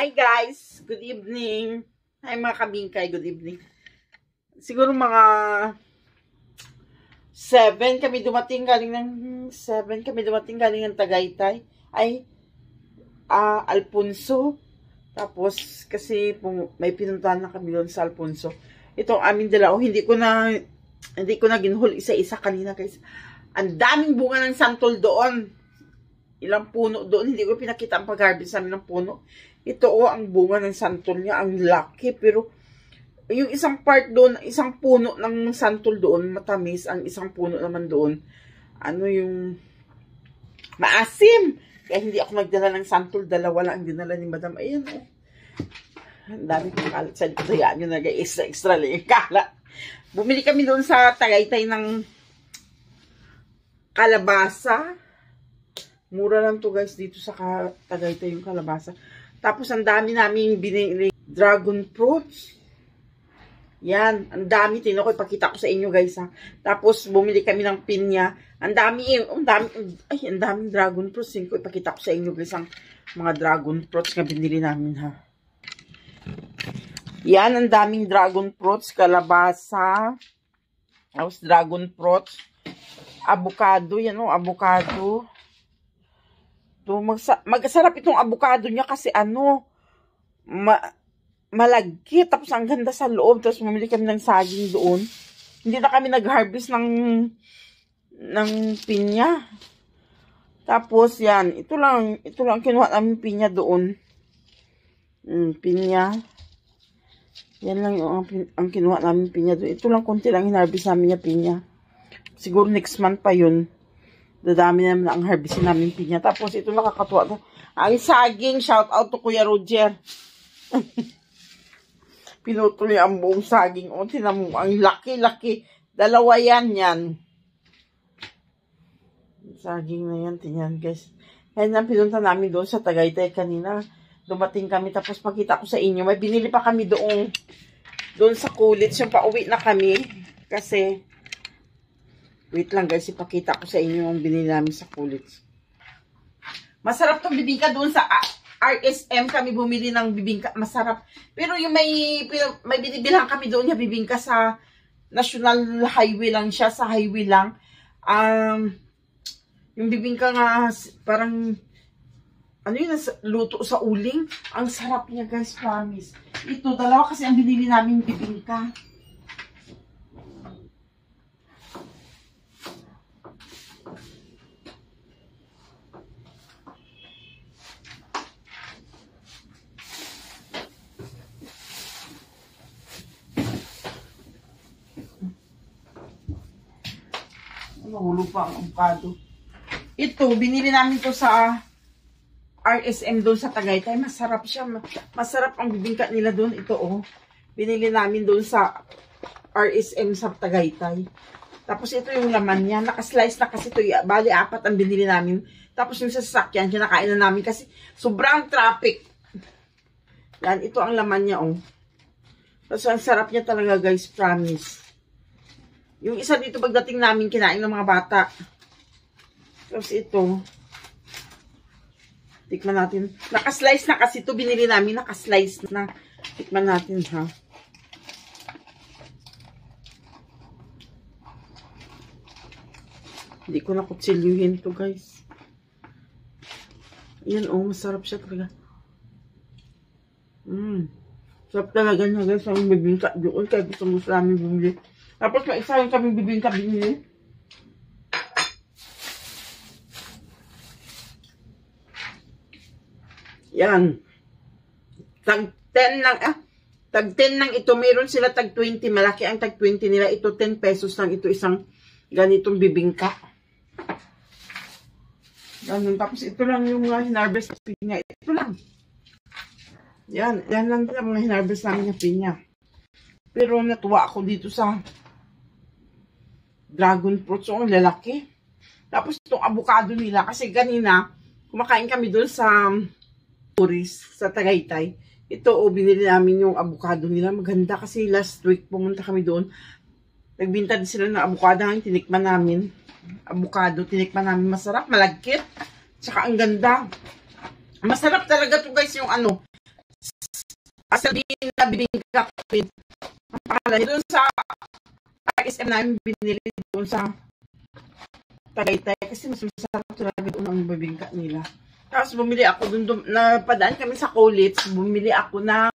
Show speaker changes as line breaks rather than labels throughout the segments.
Hi guys, good evening. Hi mga kabingkay, good evening. Siguro mga 7 kami dumating galing ng Tagaytay. Ay, Alfonso. Tapos kasi may pinuntahan na kami doon sa Alfonso. Ito ang aming dalaw. Hindi ko na ginhul isa-isa kanina guys. Ang daming bunga ng santol doon. Ilang puno doon. Hindi ko pinakita ang pag-harvest namin ng puno. Ito ang bunga ng santol niya. Ang laki. Pero yung isang part doon, isang puno ng santol doon, matamis. Ang isang puno naman doon, yung maasim. Kaya hindi ako nagdala ng santol. Dalawa lang ang dinala ni Madam. Ayan o. Ang dami kong kalat sa dito. Yan yung nag-extra lang yung kalat. Bumili kami doon sa Tagaytay ng kalabasa. Mura lang to guys dito sa Tagaytay yung kalabasa. Tapos ang dami namin binili dragon fruits. Yan, ang dami. Tingnan ko, ipakita ko sa inyo guys ha. Tapos bumili kami ng pinya. Ang daming dragon fruits. Tingnan ko, ipakita ko sa inyo guys ang mga dragon fruits na binili namin ha. Yan, ang daming dragon fruits, kalabasa. Tapos dragon fruits. Avocado, yan o, avocado. Magsarap itong avocado niya kasi malagkit. Tapos ang ganda sa loob. Tapos bumili kami ng saging doon. Hindi na kami nag-harvest ng pinya. Tapos yan, ito lang kinuha namin pinya doon. Pinya. Yan lang yung ang kinuha namin pinya doon. Ito lang konti lang hinarvest namin niya pinya. Siguro next month pa yun. Dadami naman ang harvestin namin pinya. Tapos ito nakakatuwa to. Ang saging, shout out to Kuya Roger. Pinutol niya ang buong saging. O, tinan mo, ang laki-laki. Dalawa yan. Saging na yan, tingnan guys. Yan ang pinunta namin doon sa Tagaytay kanina. Dumating kami, tapos pakita ko sa inyo. May binili pa kami doon sa Kulits. Yung pauwi na kami. Kasi wait lang guys, ipakita ko sa inyo yung binili namin sa Kulits. Masarap tong bibingka doon sa RSM. Kami bumili ng bibingka. Masarap. Pero yung may binibilang kami doon yung bibingka sa National Highway lang siya. Sa highway lang. Yung bibingka nga parang luto sa uling. Ang sarap niya guys, promise. Ito, dalawa kasi ang binili namin bibingka. Nahulog pa ang avocado. Ito, binili namin to sa RSM doon sa Tagaytay. Masarap siya. Masarap ang bibingka nila doon. Ito oh. Binili namin doon sa RSM sa Tagaytay. Tapos ito yung laman niya. Nakaslice na kasi ito. Bali, 4 ang binili namin. Tapos yung sasakyan, kinakain na namin kasi sobrang traffic. Yan, ito ang laman niya oh. Tapos ang sarap niya talaga guys, promise. Yung isa dito pagdating namin, kinain ng mga bata. Tapos ito. Tikman natin. Nakaslice na kasi ito. Binili namin. Nakaslice na. Tikman natin ha. Hindi ko na kutsilyuhin to guys. Ayan oh. Masarap siya talaga. Sarap talaga niya guys. Ang bibingka doon. Kaya gusto mo sa amin bumili. Tapos may isa yung kami bibingka binili. Yan. Tag 10 lang. Tag 10 lang ito. Mayroon sila tag 20. Malaki ang tag 20 nila. Ito 10 pesos lang. Ito isang ganitong bibingka. Ganun. Tapos ito lang yung hinarvest na pinya. Ito lang. Yan. Yan lang din ang mga hinarvest namin na pinya. Pero natuwa ako dito sa dragon fruits. So, ang lalaki. Tapos itong avocado nila. Kasi ganina, kumakain kami doon sa Puris, sa Tagaytay. Ito, binili namin yung avocado nila. Maganda kasi last week pumunta kami doon. Nagbinta din sila ng avocado. Tinikman namin. Avocado, tinikman namin. Masarap, malagkit. Tsaka ang ganda. Masarap talaga to guys yung Sabihin na bibingka queen. Ang pangalan doon sa SM namin binili doon sa Tagaytay kasi mas masarap talaga doon ang bibingka nila. Tapos bumili ako doon, napadaan kami sa Colits, bumili ako ng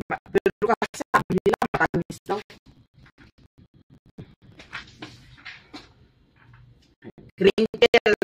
pero kasi sabi nila matamis daw. Crinkle.